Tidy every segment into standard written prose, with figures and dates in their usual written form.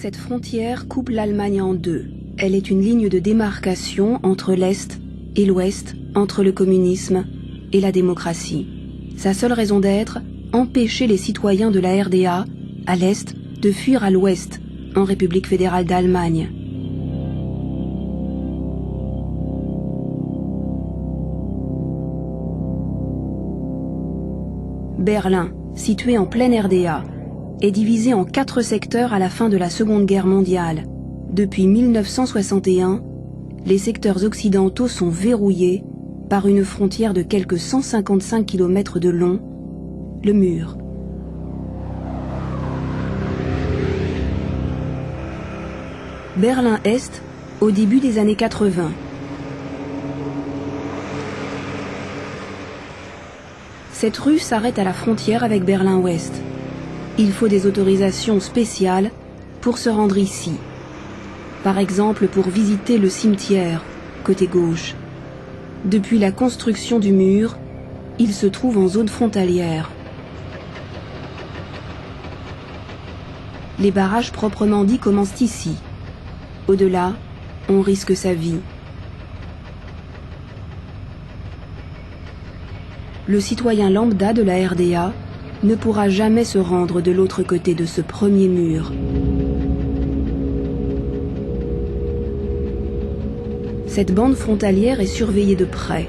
Cette frontière coupe l'Allemagne en deux. Elle est une ligne de démarcation entre l'Est et l'Ouest, entre le communisme et la démocratie. Sa seule raison d'être, empêcher les citoyens de la RDA, à l'Est, de fuir à l'Ouest, en République fédérale d'Allemagne. Berlin, situé en pleine RDA, est divisé en 4 secteurs à la fin de la Seconde Guerre mondiale. Depuis 1961, les secteurs occidentaux sont verrouillés par une frontière de quelques 155 km de long, le mur. Berlin-Est, au début des années 80. Cette rue s'arrête à la frontière avec Berlin-Ouest. Il faut des autorisations spéciales pour se rendre ici. Par exemple, pour visiter le cimetière, côté gauche. Depuis la construction du mur, il se trouve en zone frontalière. Les barrages proprement dits commencent ici. Au-delà, on risque sa vie. Le citoyen lambda de la RDA ne pourra jamais se rendre de l'autre côté de ce premier mur. Cette bande frontalière est surveillée de près.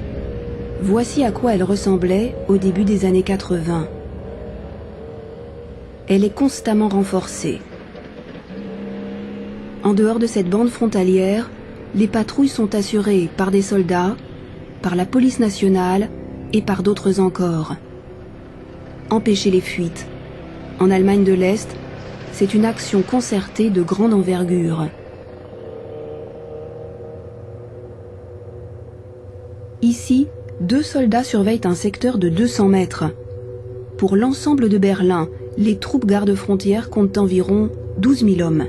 Voici à quoi elle ressemblait au début des années 80. Elle est constamment renforcée. En dehors de cette bande frontalière, les patrouilles sont assurées par des soldats, par la police nationale et par d'autres encore. Empêcher les fuites. En Allemagne de l'Est, c'est une action concertée de grande envergure. Ici, 2 soldats surveillent un secteur de 200 mètres. Pour l'ensemble de Berlin, les troupes gardes-frontières comptent environ 12 000 hommes.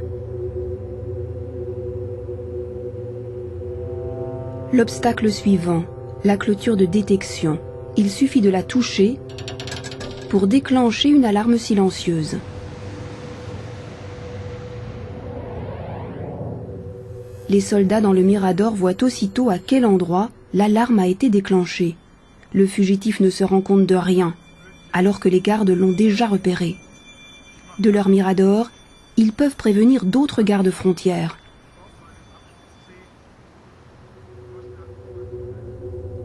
L'obstacle suivant, la clôture de détection. Il suffit de la toucher pour déclencher une alarme silencieuse. Les soldats dans le Mirador voient aussitôt à quel endroit l'alarme a été déclenchée. Le fugitif ne se rend compte de rien, alors que les gardes l'ont déjà repéré. De leur Mirador, ils peuvent prévenir d'autres gardes-frontières.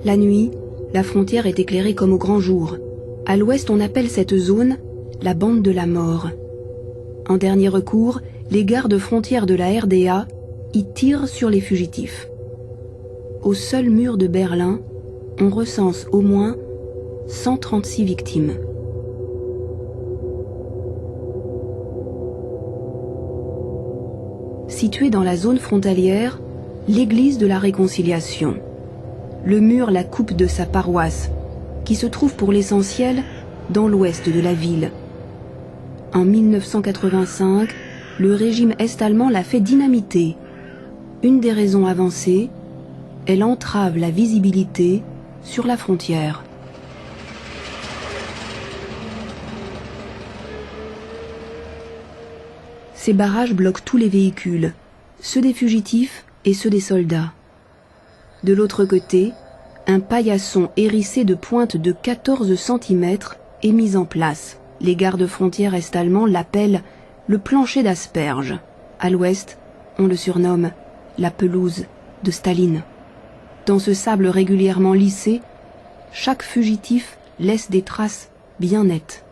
La nuit, la frontière est éclairée comme au grand jour. À l'ouest, on appelle cette zone la bande de la mort. En dernier recours, les gardes-frontières de la RDA y tirent sur les fugitifs. Au seul mur de Berlin, on recense au moins 136 victimes. Située dans la zone frontalière, l'église de la Réconciliation. Le mur la coupe de sa paroisse, qui se trouve pour l'essentiel dans l'ouest de la ville. En 1985, le régime est-allemand l'a fait dynamiter. Une des raisons avancées, elle entrave la visibilité sur la frontière. Ces barrages bloquent tous les véhicules, ceux des fugitifs et ceux des soldats. De l'autre côté, un paillasson hérissé de pointes de 14 cm est mis en place. Les gardes-frontières est-allemands l'appellent le plancher d'asperges. À l'ouest, on le surnomme la pelouse de Staline. Dans ce sable régulièrement lissé, chaque fugitif laisse des traces bien nettes.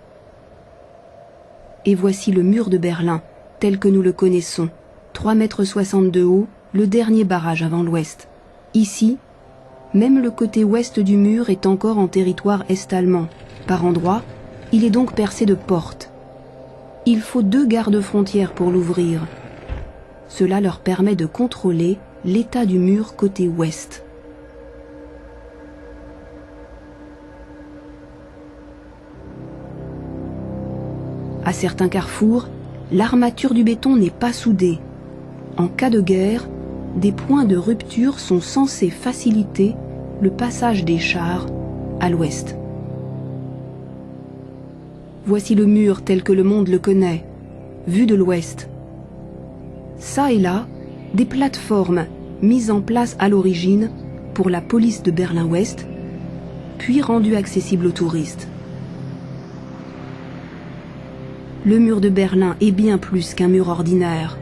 Et voici le mur de Berlin, tel que nous le connaissons. 3,60 m de haut, le dernier barrage avant l'ouest. Ici, même le côté ouest du mur est encore en territoire est-allemand. Par endroits, il est donc percé de portes. Il faut 2 gardes-frontières pour l'ouvrir. Cela leur permet de contrôler l'état du mur côté ouest. À certains carrefours, l'armature du béton n'est pas soudée. En cas de guerre, des points de rupture sont censés faciliter le passage des chars à l'ouest. Voici le mur tel que le monde le connaît, vu de l'ouest. Ça et là, des plateformes mises en place à l'origine pour la police de Berlin-Ouest, puis rendues accessibles aux touristes. Le mur de Berlin est bien plus qu'un mur ordinaire.